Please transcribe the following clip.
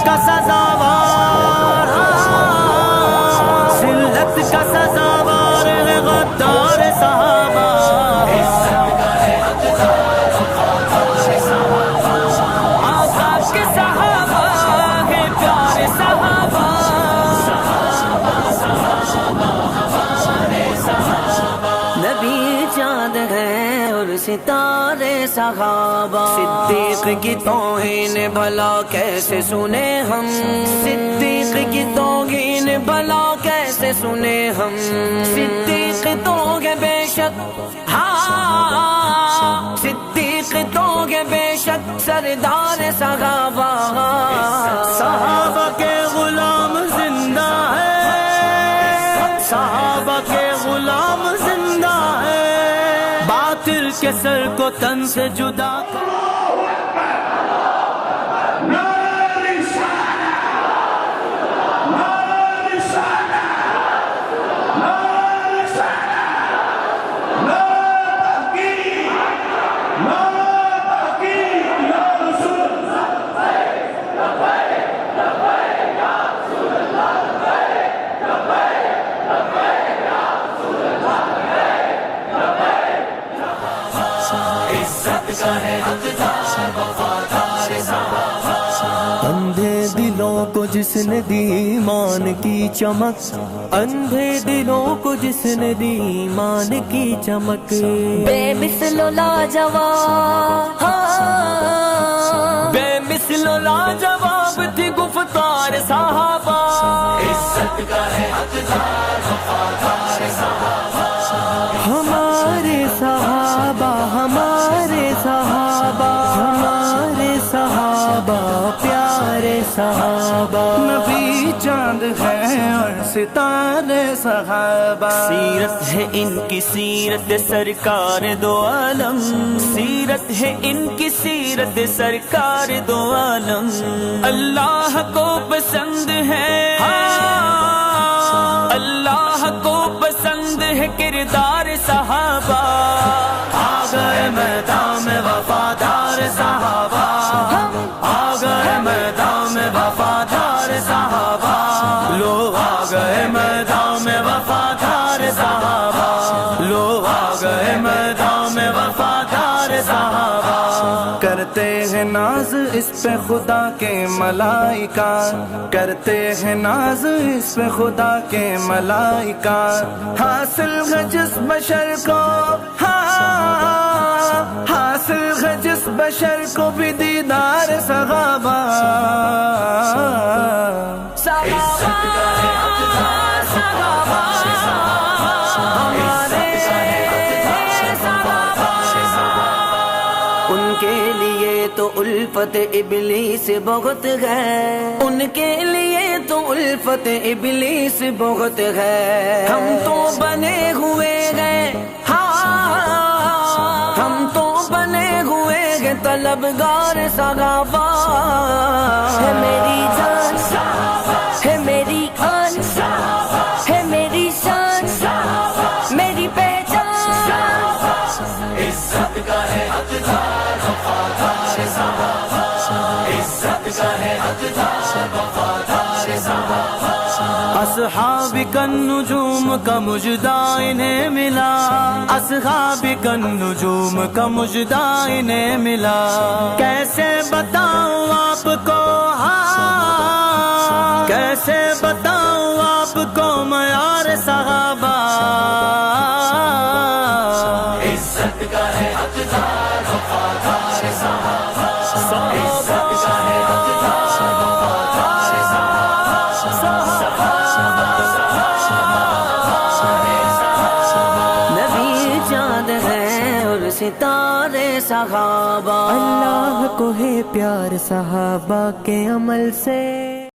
کا سزاوار، ذلت کا سزاوار ہے غدار صحابہ، آقا کے صحابہ ہے پیارے صحابہ، نبی چاند ہے اور ستارے صحابہ، صدیق کی توہین بھلا کیسے سنے ہم، صدیق کی توہین بھلا کیسے سنے ہم، صدیق تو ہے بے شک، ہاں صدیق تو ہے بے شک سردار صحابہ، صحابہ کے غلام زندہ ہے، صحابہ کے غلام زندہ ہے، باطل کے سر کو تن سے جدا اندھے دلوں کو جس نے دی ایمان کی چمک، اندھے دلوں کو جس نے دی ایمان کی چمک، بے مثل و لاجواب، بے مثل و لاجواب تھی گفتار صحابہ، عزت کا ہے حقدار وفادار صحابہ، ہمارے صحابہ، ہمارے صحابہ، ہمارے صحابہ پیارے صحابہ، نبی چاند ہے اور ستارے صحابہ، سیرت ہے ان کی سیرت سرکار دو عالم، سیرت ہے ان کی سیرت سرکار دو عالم، اللہ کو پسند ہے، اللہ کو پسند ہے کردار صحابہ، آ گئے میدان میں وفادار صحابہ، آ گئے میدان میں وفادار صحابہ، لو آ گئے میدان میں وفادار صحابہ، لو آ گئے میدان میں وفادار صحابہ، کرتے ہیں ناز اس پہ خدا کے ملائکہ، کرتے ہیں ناز اس پہ خدا کے ملائکہ، حاصل ہے جس بشر کو، حاصل ہے جس بشر کو بھی دیدار صحابہ، ان کے لیے تو الفت ابلیس بہت ہے، ان کے لیے تو الفت ابلیس بہت ہے، ہم تو بنے ہوئے ہیں، ہم تو بنے ہوئے ہیں طلبگار صحابہ، ہے میری جان، ہے میری آن، ہے میری شان، میری پہچان، عزت کا ہے حقدار وفادار صحابہ، عزت کا ہے حقدار وفادار صحابہ، اصحاب النجوم کا مجدہ انہیں ملا، اصحاب النجوم کا مجدہ انہیں ملا، کیسے بتاؤں آپ کو، کیسے بتاؤں آپ کو معیار صحابہ، عزت کا ہے حقدار وفادار صحابہ، عزت کا ہے حقدار وفادار صحابہ، نبی چاند ہے اور ستارے صحابہ، اللہ کو ہے پیار صحابہ کے عمل سے،